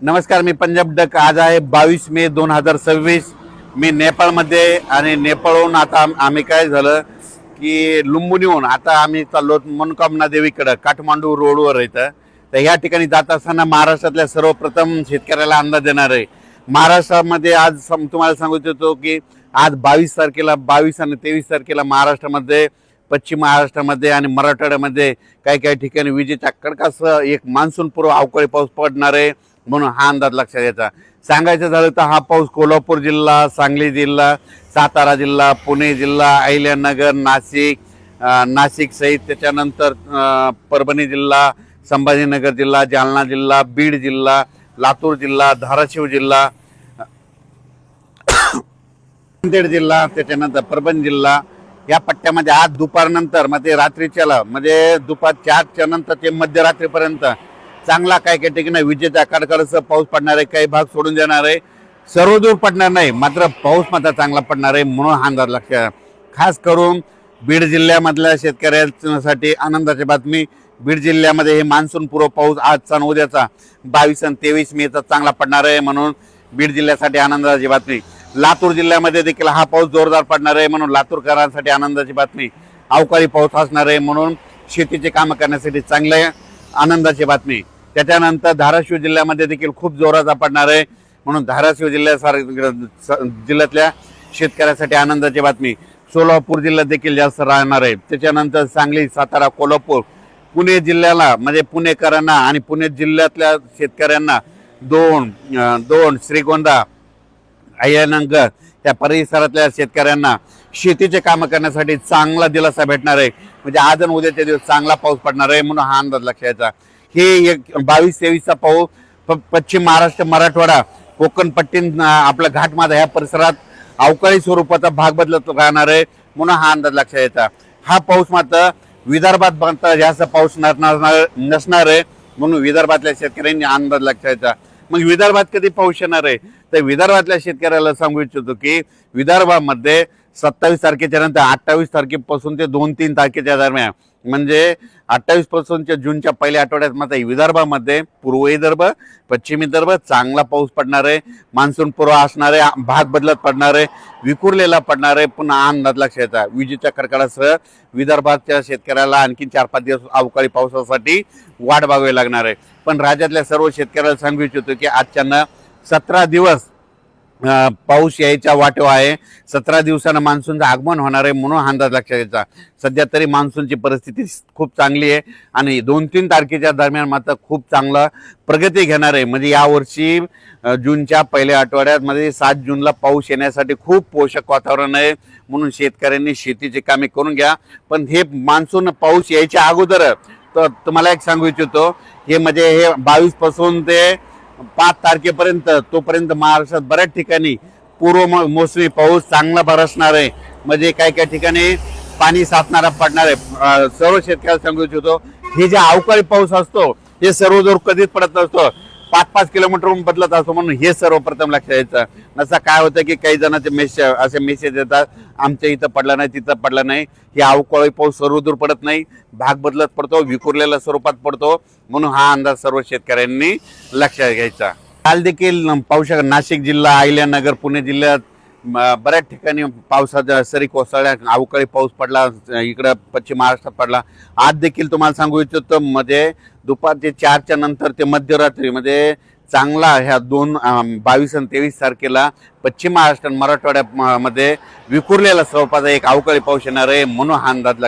नमस्कार, मी पंजाब डक. आज आहे 22 मे 2026. मी नेपाळमध्ये आणि नेपाळहून आता आम्ही काय झालं की लुंबिनीहून आता आम्ही चाललो मनोकामना देवीकडे काठमांडू रोडवर येतं. तर ह्या ठिकाणी जात असताना महाराष्ट्रातल्या सर्वप्रथम शेतकऱ्याला अंदाज देणार आहे. महाराष्ट्रामध्ये आज तुम्हाला सांगू इच्छितो की आज 22 तारखेला 22 आणि 23 तारखेला महाराष्ट्रामध्ये, पश्चिम महाराष्ट्रामध्ये आणि मराठवाड्यामध्ये काही ठिकाणी विजेच्या कडकासह एक मान्सूनपूर्व अवकाळी पाऊस पडणार आहे, म्हणून हा अंदाज लक्षात घ्यायचा. सांगायचं झालं तर हा पाऊस कोल्हापूर जिल्हा, सांगली जिल्हा, सातारा जिल्हा, पुणे जिल्हा, अहिल्यानगर, नाशिक सहित त्याच्यानंतर परभणी जिल्हा, संभाजीनगर जिल्हा, जालना जिल्हा, बीड जिल्हा, लातूर जिल्हा, धाराशिव जिल्हा, नांदेड जिल्हा, त्याच्यानंतर परभणी जिल्हा या पट्ट्यामध्ये आज दुपारनंतर म्हणजे रात्रीच्याला म्हणजे दुपार 4च्या नंतर ते मध्यरात्रीपर्यंत चांगला काही ठिकाणी विजेच्या कडकडासह पाऊस पडणार आहे. काही भाग सोडून देणार आहे, सर्वदूर पडणार नाही, मात्र पाऊस मात्र चांगला पडणार आहे, म्हणून हा अंदाज लक्षात. खास करून बीड जिल्ह्यामधल्या शेतकऱ्यांसाठी आनंदाची बातमी. बीड जिल्ह्यामध्ये हे मान्सून पूर्व पाऊस आजचा आणि उद्याचा 22 आणि 23 मेचा चांगला पडणार आहे, म्हणून बीड जिल्ह्यासाठी आनंदाची बातमी. लातूर जिल्ह्यामध्ये देखील हा पाऊस जोरदार पडणार आहे, म्हणून लातूरकरांसाठी आनंदाची बातमी. अवकाळी पाऊस असणार आहे, म्हणून शेतीचे कामं करण्यासाठी चांगले आनंदाची बातमी. त्याच्यानंतर धाराशिव जिल्ह्यामध्ये देखील खूप जोराचा पडणार आहे, म्हणून धाराशिव जिल्ह्यातल्या शेतकऱ्यासाठी आनंदाची बातमी. सोलापूर जिल्ह्यात देखील जास्त राहणार आहे. त्याच्यानंतर सांगली, सातारा, कोल्हापूर, पुणे जिल्ह्याला म्हणजे पुणेकरांना आणि पुणे जिल्ह्यातल्या शेतकऱ्यांना दोन श्रीगोंदा, अहिल्यानगर त्या परिसरातल्या शेतकऱ्यांना शेतीचे कामं करण्यासाठी चांगला दिलासा भेटणार आहे. म्हणजे आज आणि उद्याच्या दिवस चांगला पाऊस पडणार आहे, म्हणून हा अंदाज लक्षात घ्यायचा. हे एक 22-23चा पाऊस पश्चिम महाराष्ट्र, मराठवाडा, कोकण पट्टी, आपला घाटमाथा ह्या परिसरात अवकाळी स्वरूपाचा भाग बदलत राहणार आहे, म्हणून हा अंदाज लक्षात घ्यायचा. हा पाऊस मात्र विदर्भात मात्र जास्त पाऊस नसणार आहे, म्हणून विदर्भातल्या शेतकऱ्यांनी अंदाज लक्षात घ्यायचा. मग विदर्भात कधी पाऊस येणार आहे, तर विदर्भातल्या शेतकऱ्याला सांगू इच्छितो की विदर्भामध्ये 27 तारखेच्या नंतर 28 तारखेपासून ते 2-3 तारखेच्या दरम्यान म्हणजे 28 पासूनच्या जूनच्या पहिल्या आठवड्यात मात्र विदर्भामध्ये पूर्व विदर्भ, पश्चिम विदर्भ चांगला पाऊस पडणार आहे. मान्सून पूर्व असणार आहे, भाग बदलत पडणार आहे, विखुरलेला पडणार आहे. पुन्हा अंदाज लक्षात घ्यायचा. विजेच्या कडकडासह विदर्भाच्या शेतकऱ्याला आणखी 4-5 दिवस अवकाळी पावसासाठी वाट बघावी लागणार आहे. पण राज्यातल्या सर्व शेतकऱ्याला सांगू इच्छितो की आजच्यानं 17 दिवस पाऊस यायच्या वाटेवर आहे. 17 दिवसानं मान्सूनचं आगमन होणार आहे, म्हणून अंदाज लक्षात घ्यायचा. सध्या तरी मान्सूनची परिस्थिती खूप चांगली आहे आणि 2-3 तारखेच्या दरम्यान मात्र खूप चांगला प्रगती घेणार आहे. म्हणजे यावर्षी जूनच्या पहिल्या आठवड्यात मध्ये 7 जूनला पाऊस येण्यासाठी खूप पोषक वातावरण आहे, म्हणून शेतकऱ्यांनी शेतीची कामे करून घ्या. पण हे मान्सून पाऊस यायच्या अगोदर तर तुम्हाला एक सांगू इच्छितो, हे म्हणजे हे 22 पासून ते 5 तारखेपर्यंत तोपर्यंत महाराष्ट्रात बऱ्याच ठिकाणी पूर्व मोसमी पाऊस चांगला बरसणार आहे. म्हणजे काही ठिकाणी पाणी साचणारा पडणार आहे. सर्व शेतकऱ्याला सांगू इच्छितो, हे जे अवकाळी पाऊस असतो हे सर्वदूर कधीच पडत नसतो, 5-5 किलोमीटरहून बदलत असतो, म्हणून हे सर्वप्रथम लक्षात द्यायचं. नसा काय होतं की काही जणांचे असे मेसेज येतात, आमच्या इथं पडला नाही, तिथं पडला नाही. हे अवकाळी पाऊस सर्वदूर पडत नाही, भाग बदलत पडतो, विखुरलेल्या स्वरूपात पडतो, म्हणून हा अंदाज सर्व शेतकऱ्यांनी लक्षात घ्यायचा. काल देखील पाहू शकता नाशिक जिल्हा, अहिल्यानगर, पुणे जिल्ह्यात बऱ्याच ठिकाणी पावसाच्या सरी कोसळल्या, अवकाळी पाऊस पडला, इकडं पश्चिम महाराष्ट्रात पडला. आज देखील तुम्हाला सांगू इच्छितो, म्हणजे दुपारचे 4च्या नंतर ते मध्यरात्री म्हणजे चांगला ह्या 22 आणि 23 तारखेला पश्चिम महाराष्ट्र, मराठवाड्यामध्ये विखुरलेला स्वरूपाचा एक अवकाळी पाऊस येणार आहे, म्हणून हा अंदाज